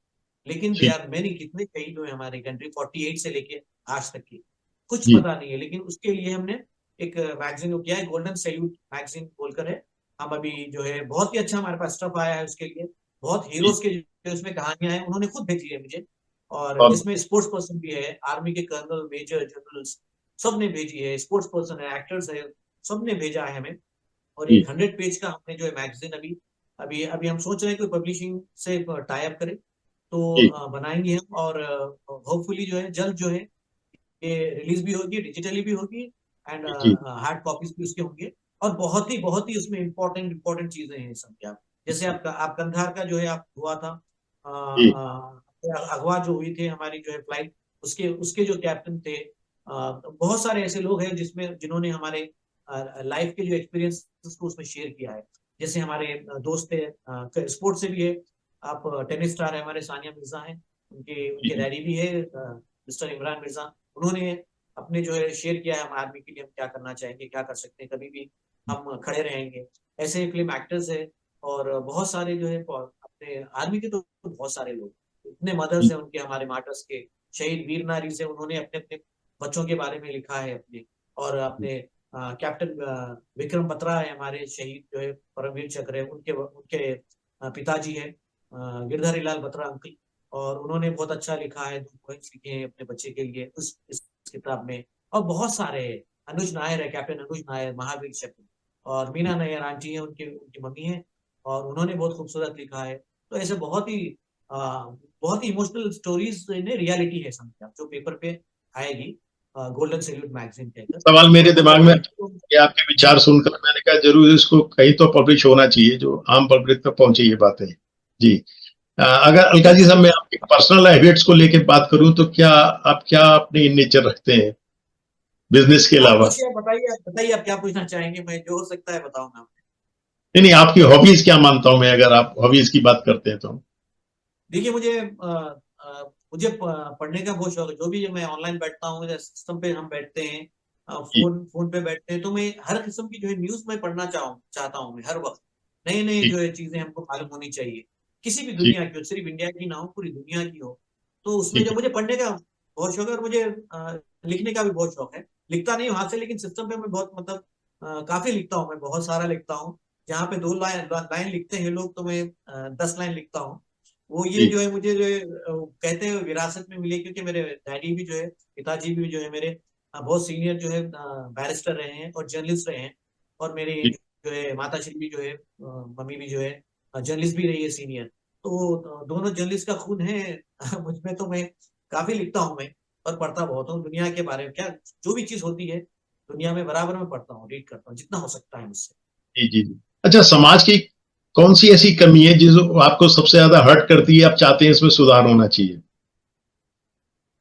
लेकिन दे जी आर मेनी, कितने शहीद हुए हमारी कंट्री 48 से लेके आज तक की, कुछ जी पता नहीं है। लेकिन उसके लिए हमने एक मैगजीन को किया है, गोल्डन सैल्यूट मैगजीन बोलकर है। हम अभी जो है बहुत ही अच्छा हमारे पास स्टफ आया है उसके लिए, बहुत जी। हीरोज के जो उसमें कहानियां हैं, उन्होंने खुद भेजी है मुझे। और बहुत इसमें स्पोर्ट्स पर्सन भी है, आर्मी के कर्नल, मेजर, जनरल्स, सब ने भेजी है, स्पोर्ट्स पर्सन है, एक्टर्स है, सब ने भेजा है हमें। और जी एक 100 पेज का हमने जो है मैगजीन अभी अभी अभी हम सोच रहे हैं कोई पब्लिशिंग से टाई अप करें, तो जी बनाएंगे हम। और होपफुली जो है जल्द जो है ये रिलीज भी होगी, डिजिटली भी होगी, एंड जी हार्ड कॉपीज भी उसके होंगे। और बहुत ही उसमें इंपॉर्टेंट इंपॉर्टेंट चीजें हैं सब क्या, जैसे आप कंधार का जो है आप हुआ था, जी अगवा जो हुई थी हमारी जो है फ्लाइट, उसके उसके जो कैप्टन थे, बहुत सारे ऐसे लोग हैं जिन्होंने हमारे लाइफ के जो एक्सपीरियंस को उसमें शेयर किया है। जैसे हमारे दोस्त थे, स्पोर्ट्स से भी है, आप टेनिस स्टार है हमारे सानिया मिर्जा हैं, उनके जी उनके जी डैडी भी है मिस्टर इमरान मिर्जा। उन्होंने अपने जो है शेयर किया है हम आर्मी के लिए हम क्या करना चाहेंगे, क्या कर सकते हैं, कभी भी हम खड़े रहेंगे। ऐसे फिल्म एक्टर्स है और बहुत सारे जो है अपने आर्मी के तो बहुत सारे लोग, इतने मदर्स जी है उनके, हमारे मार्टर्स के, शहीद वीर नारी से उन्होंने अपने अपने बच्चों के बारे में लिखा है अपने। और अपने कैप्टन विक्रम बत्रा है हमारे शहीद जो है परमवीर चक्र है, उनके उनके पिताजी है गिरधारी लाल बत्रा अंकल, और उन्होंने बहुत अच्छा लिखा है, 2 poems लिखे हैं अपने बच्चे के लिए उस इस किताब में। और बहुत सारे हैं, अनुज नायर है, कैप्टन अनुज नायर, महावीर चक्र, और मीना नायर आंटी है, उनकी उनकी मम्मी है, और उन्होंने बहुत खूबसूरत लिखा है। तो ऐसे बहुत ही इमोशनल स्टोरीज ने रियलिटी है समझे आप, जो पेपर पे आएगी गोल्डन सैल्यूट मैगजीन कहकर। सवाल और मेरे बहुत दिमाग अच्छा में लगता है। कि आपके विचार जी सुनकर मैंने कहा जरूर इसको कहीं तो पब्लिश होना चाहिए, जो आम पब्लिक तक पहुंचे ये बातें। जी अगर अलका जी साहब मैं आपकी पर्सनल हैबिट्स को लेके बात करूं तो क्या अपनी नेचर रखते हैं बिजनेस के आप अलावा? पूछिए, बताइए आप क्या पूछना चाहेंगे, मैं जो हो सकता है बताऊंगा। नहीं नहीं, आपकी हॉबीज क्या मानता हूं मैं, अगर आप हॉबीज की बात करते हैं तो। देखिए मुझे पढ़ने का बहुत शौक है। जो भी मैं ऑनलाइन बैठता हूँ या सिस्टम पे हम बैठते हैं, जी फोन पे बैठते हैं, तो मैं हर किस्म की जो है न्यूज में पढ़ना चाहता हूँ मैं हर वक्त। नई नई जी जो है चीजें हमको मालूम होनी चाहिए, किसी भी जी दुनिया की हो, सिर्फ इंडिया की ना हो, पूरी दुनिया की हो। तो उसमें ठीक जब है। मुझे पढ़ने का बहुत शौक है, और मुझे लिखने का भी बहुत शौक है। लिखता नहीं हूँ हाथ से, लेकिन सिस्टम पे मैं बहुत मतलब काफी लिखता हूँ, मैं बहुत सारा लिखता हूँ। जहाँ पे 2 लाइन लाइन लिखते हैं लोग, तो मैं 10 लाइन लिखता हूँ। वो ये जी जो है मुझे जो है कहते हैं विरासत में मिले, क्योंकि मेरे डैडी भी जो है, पिताजी भी जो है मेरे बहुत सीनियर जो है बैरिस्टर रहे हैं और जर्नलिस्ट रहे हैं। और मेरे जी जो है माता श्री भी जो है मम्मी भी जो है जर्नलिस्ट भी रही है सीनियर। तो दोनों जर्नलिस्ट का खून है मुझ में। तो मैं काफी लिखता हूँ मैं, और पढ़ता बहुत हूँ दुनिया के बारे में, क्या जो भी चीज होती है दुनिया में बराबर में पढ़ता हूँ, रीड करता हूँ जितना हो सकता है मुझसे। जी जी जी। अच्छा, समाज की कौन सी ऐसी कमी है जो आपको सबसे ज्यादा हर्ट करती है, आप चाहते हैं इसमें सुधार होना चाहिए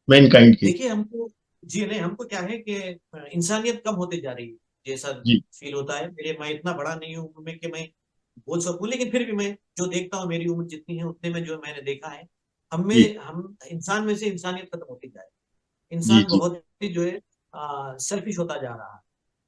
मैनकाइंड की? देखिए हमको, जी नहीं, हमको क्या है कि इंसानियत कम होती जा रही है जैसा जी फील होता है। मैं इतना बड़ा नहीं हूँ उम्र में कि मैं बोल सकूं, लेकिन फिर भी मैं जो देखता हूँ, मेरी उम्र जितनी है उतने में जो मैंने देखा है, जी हम इंसान में से इंसानियत खत्म होती जा रही है। जी इंसान जी बहुत ही जो है सेल्फिश होता जा रहा है,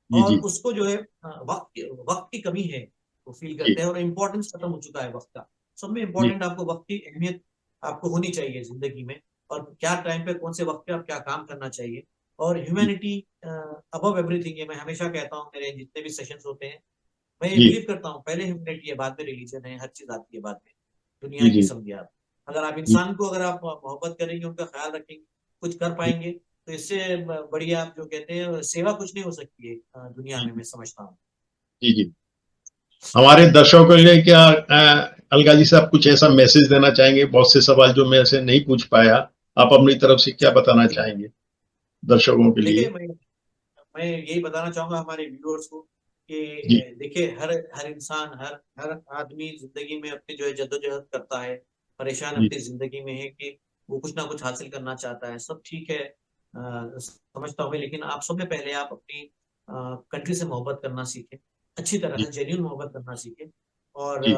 जी और जी उसको जो है वक्त की कमी है, वो फील जी करते हैं, और इम्पोर्टेंस खत्म हो चुका है वक्त का। सब में जी इम्पोर्टेंट आपको वक्त की अहमियत आपको होनी चाहिए जिंदगी में, और क्या टाइम पे कौन से वक्त पे आप क्या काम करना चाहिए। और जी ह्यूमैनिटी अबव एवरीथिंग है, मैं हमेशा कहता हूँ मेरे जितने भी सेशंस होते हैं, मैं ये जी बिलीव करता हूँ पहले ह्यूमैनिटी है, बाद में रिलीजन है, हर चीज आती है बाद में। दुनिया जी की जी समझिए आप, अगर आप जी इंसान को अगर आप मोहब्बत करेंगे, उनका ख्याल रखेंगे, कुछ कर जी पाएंगे, तो इससे बढ़िया आप जो कहते हैं सेवा कुछ नहीं हो सकती है दुनिया जी में, मैं समझता हूँ। जी जी। हमारे दर्शकों के लिए क्या अलगा जी साहब कुछ ऐसा मैसेज देना चाहेंगे? बहुत से सवाल जो मैं ऐसे नहीं पूछ पाया, आप अपनी तरफ से क्या बताना चाहेंगे दर्शकों के देखिए लिए? मैं यही बताना चाहूंगा हमारे व्यूअर्स को कि जी देखिए हर हर इंसान, हर हर आदमी जिंदगी में अपनी जो है जद्दोजहद करता है, परेशान जी अपनी जिंदगी में है कि वो कुछ ना कुछ हासिल करना चाहता है, सब ठीक है, समझता हूँ मैं। लेकिन आप सब में पहले आप अपनी कंट्री से मोहब्बत करना सीखें, अच्छी तरह जी से जेन्यून मोहब्बत करना सीखें, और जी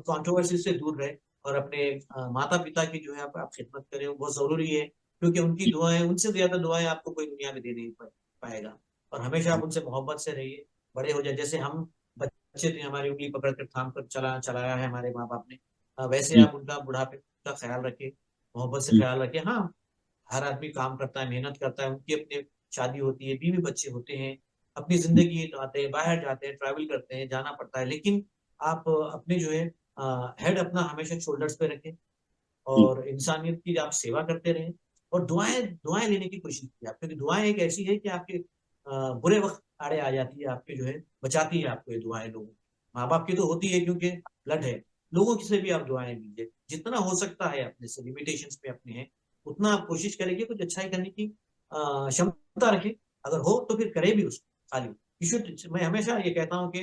कंट्रोवर्सी से दूर रहे, और अपने माता पिता की जो है आप खिदमत करें, वो बहुत जरूरी है, क्योंकि उनकी जी दुआएं, उनसे ज्यादा दुआएं आपको कोई दुनिया में दे नहीं पाएगा। और हमेशा आप जी उनसे मोहब्बत से रहिए, बड़े हो जाए। जैसे हम बच्चे थे, हमारी उंगली पकड़ कर थाम कर चलाया है हमारे माँ बाप ने, वैसे जी आप उनका बुढ़ापे का ख्याल रखें, मोहब्बत से जी ख्याल रखें। हाँ, हर आदमी काम करता है, मेहनत करता है, उनकी अपनी शादी होती है, बीवी बच्चे होते हैं, अपनी जिंदगी आते हैं, बाहर जाते हैं, ट्रैवल करते हैं, जाना पड़ता है। लेकिन आप अपने जो है हेड अपना हमेशा शोल्डर्स पे रखें, जी और इंसानियत की आप सेवा करते रहें, और दुआएं दुआएं लेने की कोशिश कीजिए आप, क्योंकि दुआएं एक ऐसी है कि आपके बुरे वक्त आड़े आ जाती है, आपके जो है बचाती है आपको ये दुआएं। लोगों माँ बाप की तो होती है क्योंकि ब्लड है, लोगों की से भी आप दुआएं लीजिए जितना हो सकता है, अपने से लिमिटेशंस पे अपने हैं उतना आप कोशिश करेंगे, कुछ अच्छाई करने की क्षमता रखें, अगर हो तो फिर करे भी उसको खाली। मैं हमेशा ये कहता हूँ कि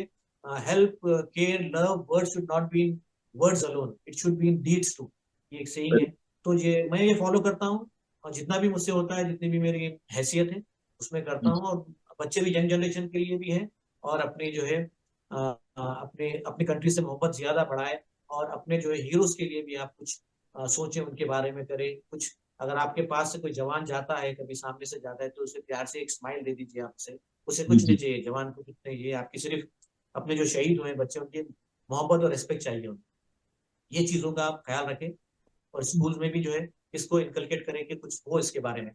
help, care, love word should not be words alone, it should be in deeds too, ये एक सेइंग है। तो ये मैं ये फॉलो करता हूँ, और जितना भी मुझसे होता है, जितनी भी मेरी हैसियत है उसमें करता हूँ। और बच्चे भी, यंग जनरेशन के लिए भी है, और अपने जो है अपने अपनी कंट्री से मोहब्बत ज्यादा बढ़ाए, और अपने जो है हीरोज के लिए भी आप कुछ सोचें, उनके बारे में करें कुछ। अगर आपके पास से कोई जवान जाता है, कभी सामने से जाता है, तो उसे प्यार से एक स्माइल दे दीजिए, आपसे उसे कुछ नहीं चाहिए, जवान को कुछ नहीं चाहिए, आपकी सिर्फ अपने जो शहीद हुए बच्चे, उनकी मोहब्बत और रिस्पेक्ट चाहिए उन्हें। ये चीजों का आप ख्याल रखें, और स्कूल में भी जो है इसको इनकलकेट करें कि कुछ हो इसके बारे में।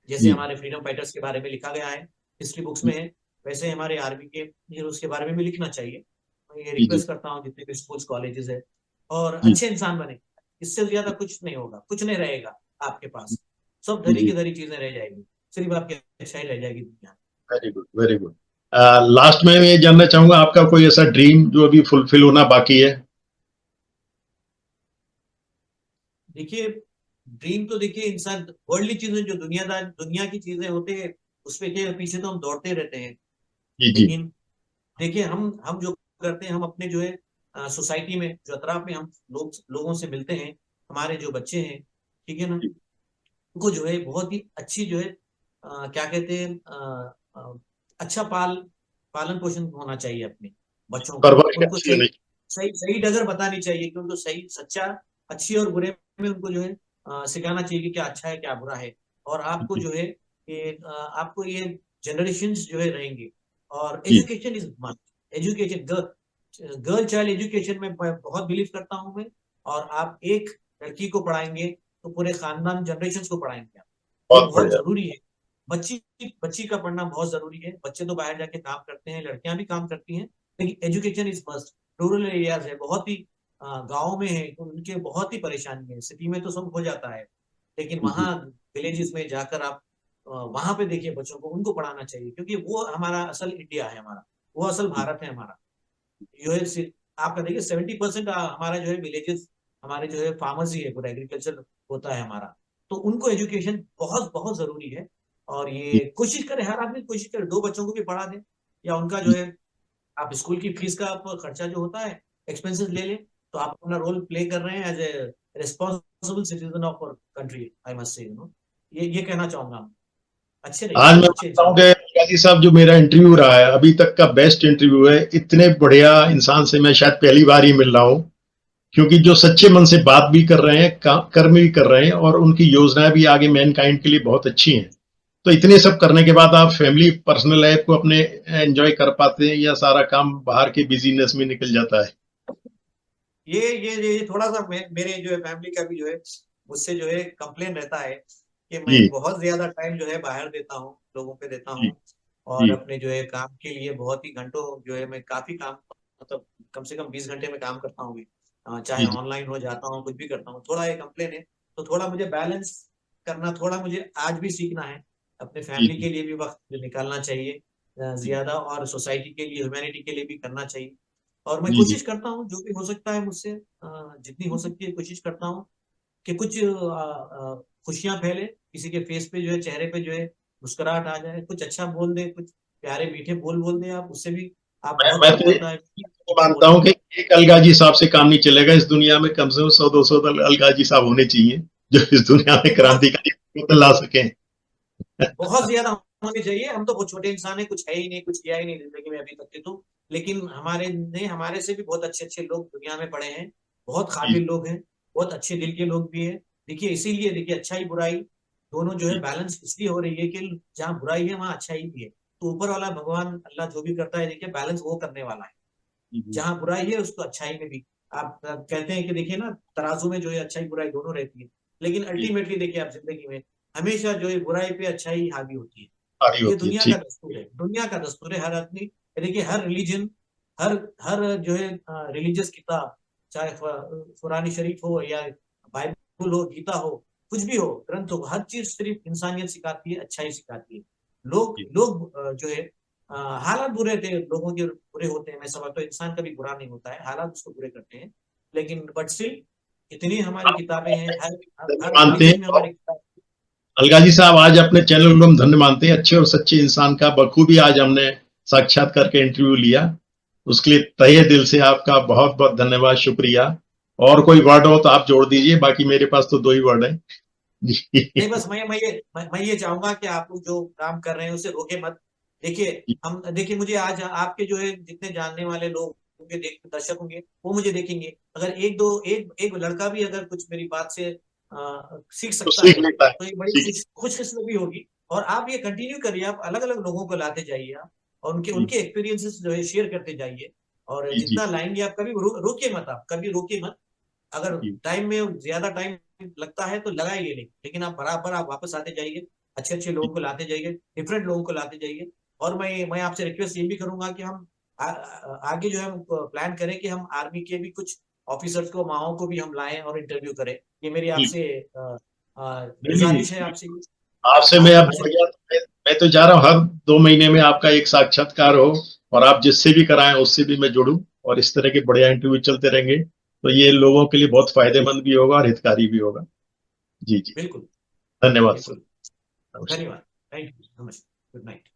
जैसे हमारे फ्रीडम फाइटर्स के बारे में लिखा गया है, हिस्ट्री बुक्स में है, वैसे हमारे आर्मी के हीरोज के बारे में भी लिखना चाहिए। मैं ये रिक्वेस्ट करता हूँ जितने भी स्कूल्स कॉलेजेस है, और अच्छे इंसान बने, इससे ज्यादा कुछ नहीं होगा, कुछ नहीं रहेगा आपके पास, सब धरी की धरी चीजें रह जाएगी, सिर्फ आपकी अच्छाई रह जाएगी दुनिया। Very good, very good. Last में ये जानना चाहूंगा, आपका कोई ऐसा ड्रीम जो अभी फुलफिल होना बाकी है? देखिए, ड्रीम तो देखिए इंसान, वर्ल्डली चीजें जो दुनिया की चीजें होते हैं, उसके पीछे तो हम दौड़ते रहते हैं। जी जी लेकिन देखिए, हम जो करते हैं, हम अपने जो है सोसाइटी में, जो अतराफ में हम लोगों से मिलते हैं, हमारे जो बच्चे हैं, ठीक है ना, उनको जो है बहुत ही अच्छी जो है क्या कहते हैं, अच्छा पालन पोषण होना चाहिए अपने बच्चों का। परवरिश उनको अच्छी सही होनी सही सही डगर बतानी चाहिए, कि उनको सही सच्चा, अच्छी और बुरे में उनको जो है सिखाना चाहिए कि क्या अच्छा है क्या बुरा है। और आपको चाहिए। जो है आपको ये जनरेशन जो है रहेंगे। और जी education is must, education, girl child education में बहुत बिलीव करता हूँ मैं। और आप एक लड़की को पढ़ाएंगे तो पूरे खानदान जनरेशन को पढ़ाएंगे आप, ये बहुत बहुत बढ़िया। जरूरी है। बच्ची बच्ची का पढ़ना बहुत जरूरी है। बच्चे तो बाहर जाके काम करते हैं, लड़कियां भी काम करती हैं, लेकिन education is must. Rural areas है, बहुत ही गाँव में है तो उनके बहुत ही परेशानी है, सिटी में तो सब हो जाता है, लेकिन जी वहाँ विलेजेस में जाकर आप वहां पे देखिए बच्चों को, उनको पढ़ाना चाहिए, क्योंकि वो हमारा असल इंडिया है, हमारा वो असल भारत है हमारा। जो है आपका देखिए 70% हमारा जो है विलेजेस, हमारे जो है फार्मर्स ही है, पूरा एग्रीकल्चर होता है हमारा। तो उनको एजुकेशन बहुत बहुत जरूरी है। और जी ये कोशिश करें, हर आदमी कोशिश करे, दो बच्चों को भी पढ़ा दे, या उनका जो है आप स्कूल की फीस का आप खर्चा जो होता है, एक्सपेंसेस ले लें, तो आप अपना रोल प्ले कर रहे हैं as a responsible citizen of our country, I must say, ये कहना चाहूंगा मैं। अच्छे आज रहिए, मैं अच्छे मानता हूँ इंसान। कि गाजी साहब, जो मेरा इंटरव्यू रहा है अभी तक का बेस्ट इंटरव्यू है। इतने बढ़िया इंसान से मैं शायद पहली बार ही मिल रहा हूँ, क्योंकि जो सच्चे मन से बात भी कर रहे हैं, कर्म भी कर रहे हैं, और उनकी योजनाएं भी आगे मैनकाइंड के लिए बहुत अच्छी हैं। तो इतने सब करने के बाद आप फैमिली, पर्सनल लाइफ को अपने एंजॉय कर पाते हैं, या सारा काम बाहर के बिजीनेस में निकल जाता है? ये थोड़ा सा मेरे जो है फैमिली का भी जो है मुझसे जो है कंप्लेन रहता है, कि मैं जी बहुत ज्यादा टाइम जो है बाहर देता हूँ, लोगों पे देता जी हूँ। और जी अपने जो है काम के लिए बहुत ही घंटों जो है मैं काफी काम, मतलब कम से कम 20 घंटे में काम करता हूँ। चाहे जी जी ऑनलाइन हो जाता हूँ, कुछ भी करता हूँ, थोड़ा ये कंप्लेन है। तो थोड़ा मुझे बैलेंस करना, थोड़ा मुझे आज भी सीखना है। अपने जी फैमिली जी के लिए भी वक्त निकालना चाहिए जी ज्यादा, और सोसाइटी के लिए, ह्यूमैनिटी के लिए भी करना चाहिए। और मैं जी जी कोशिश करता हूँ जो भी हो सकता है मुझसे, जितनी हो सकती है कोशिश करता हूँ कि कुछ खुशियां फैले, किसी के फेस पे जो है, चेहरे पे जो है मुस्कुराहट आ जाए, कुछ अच्छा बोल दे, कुछ प्यारे मीठे बोल दे आप, उससे भी आप बहुत मैं कुछ तो होता है। ये मानता हूँ कि एक अलगाजी साहब से काम नहीं चलेगा इस दुनिया में। कम से कम 100-200 अलगाजी साहब होने चाहिए, जो इस दुनिया में बहुत क्रांतिकारी परिवर्तन ला सकें। बहुत ज्यादा होनी चाहिए। हम तो बहुत छोटे इंसान है, कुछ है ही नहीं, कुछ किया ही नहीं जिंदगी में अभी तक के तो। लेकिन हमारे से भी बहुत अच्छे अच्छे लोग दुनिया में पड़े हैं, बहुत जी काबिल लोग हैं, बहुत अच्छे दिल के लोग भी हैं। देखिए, इसीलिए देखिए, अच्छाई बुराई दोनों जो है जी बैलेंस इसलिए हो रही है कि जहाँ बुराई है वहाँ अच्छाई भी है। तो ऊपर वाला भगवान अल्लाह जो भी करता है, देखिए बैलेंस वो करने वाला है। जी जहाँ बुराई है उसको अच्छाई में भी, आप कहते हैं कि देखिए ना, तराजू में जो है अच्छाई बुराई दोनों रहती है, लेकिन जी अल्टीमेटली देखिए आप जिंदगी में हमेशा जो है बुराई पे अच्छाई हावी होती है। सारी ये होती है। दुनिया का ठीक। दस्तूर है, दुनिया का दस्तूर है। हर आदमी, देखिए हर रिलीजन, हर हर जो है रिलीजियस किताब, चाहे कुरानी शरीफ हो या बाइबल हो, गीता हो, कुछ भी हो, ग्रंथ हो, हर चीज सिर्फ इंसानियत सिखाती है, अच्छाई सिखाती है। लोग जी लोग जो है हालात बुरे थे, लोगों के बुरे होते हैं, मैं समझता हूँ इंसान कभी बुरा नहीं होता है, हालात उसको बुरे करते हैं। लेकिन बट स्टिल इतनी हमारी किताबें हैं, हर धन्य हर मानते रिलीजन में हैं। हमारी किताब। अलगाजी साहब, आज अपने चैनल को हम धन्य मानते हैं। अच्छे और सच्चे इंसान का बखूबी आज हमने साक्षात करके इंटरव्यू लिया। उसके लिए तहे दिल से आपका बहुत बहुत धन्यवाद, शुक्रिया। और कोई वर्ड हो तो आप जोड़ दीजिए, बाकी मेरे पास तो 2 ही वर्ड है जी। नहीं, बस मैं ये चाहूंगा कि आप लोग जो काम कर रहे हैं उसे रोके मत। देखिए मुझे आज आपके जो है जितने जानने वाले लोग होंगे, दर्शक होंगे, वो मुझे देखेंगे। अगर एक लड़का भी अगर कुछ मेरी बात से सीख तो सकता सीख है लेता है। तो ये बड़ी ठीक है। खुशकिस्मती होगी। और आप ये कंटिन्यू करिए, आप अलग अलग लोगों को लाते जाइए आप, और उनके जी उनके एक्सपीरियंसेस जो है शेयर करते जाइए। और जी जितना लाएंगे आप, कभी रोकिए मत, आप कभी रोकिए मत। अगर जी टाइम में ज्यादा टाइम लगता है तो लगाइए नहीं, लेकिन आप बराबर आप वापस आते जाइए, अच्छे अच्छे लोगों को लाते जाइए, डिफरेंट लोगों को लाते जाइए। और मैं आपसे रिक्वेस्ट ये भी करूंगा कि हम आगे जो है प्लान करें कि हम आर्मी के भी कुछ ऑफिसर्स को, माओ को भी हम लाएं और इंटरव्यू करें। ये मेरी जी। आपसे नहीं नहीं गुजारिश है नहीं, आपसे, आपसे आप मैं अब हमसे। बढ़ गया, तो मैं तो जा रहा हूँ हर 2 महीने में आपका एक साक्षात्कार हो, और आप जिससे भी कराएं उससे भी मैं जुड़ूं, और इस तरह के बढ़िया इंटरव्यू चलते रहेंगे, तो ये लोगों के लिए बहुत फायदेमंद भी होगा और हितकारी भी होगा। जी जी। बिल्कुल धन्यवाद सर। बिल्कुल। नमस्कार। धन्यवाद। थैंक यू, नमस्कार, गुड नाइट।